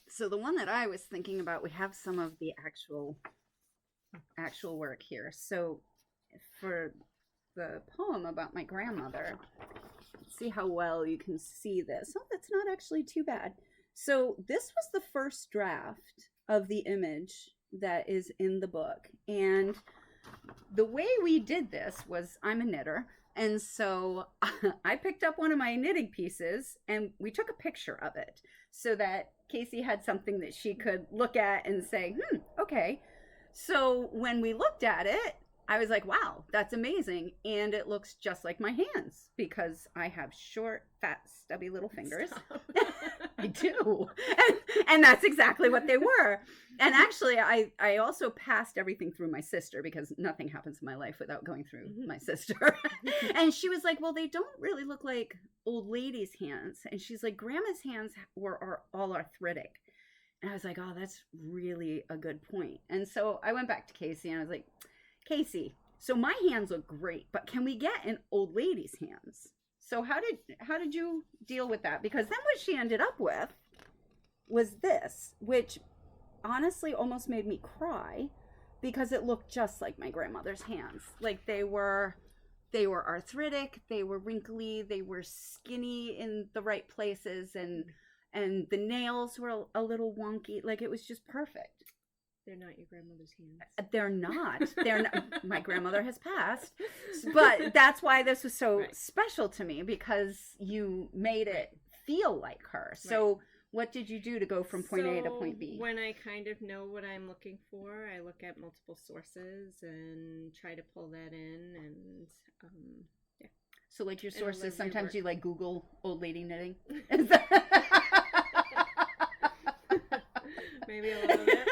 So the one that I was thinking about, we have some of the actual work here. So for the poem about my grandmother, see how well you can see this. Oh, that's not actually too bad. So this was the first draft of the image that is in the book. And the way we did this was, I'm a knitter, and so I picked up one of my knitting pieces and we took a picture of it so that Casey had something that she could look at and say, okay. So when we looked at it, I was like, wow, that's amazing. And it looks just like my hands because I have short, fat, stubby little fingers. I do. And that's exactly what they were. And actually, I also passed everything through my sister because nothing happens in my life without going through my sister. And she was like, well, they don't really look like old ladies' hands. And she's like, Grandma's hands are all arthritic. And I was like, oh, that's really a good point. And so I went back to Casey and I was like, Casey, so my hands look great, but can we get an old lady's hands? So how did you deal with that? Because then what she ended up with was this, which honestly almost made me cry because it looked just like my grandmother's hands. Like they were arthritic, they were wrinkly, they were skinny in the right places, and the nails were a little wonky. Like it was just perfect. They're not your grandmother's hands. They're not. They're not. My grandmother has passed. But that's why this was so special to me, because you made it feel like her. So what did you do to go from point A to point B? When I kind of know what I'm looking for, I look at multiple sources and try to pull that in, and yeah. So like your sources, sometimes you like Google old lady knitting? Maybe a little bit.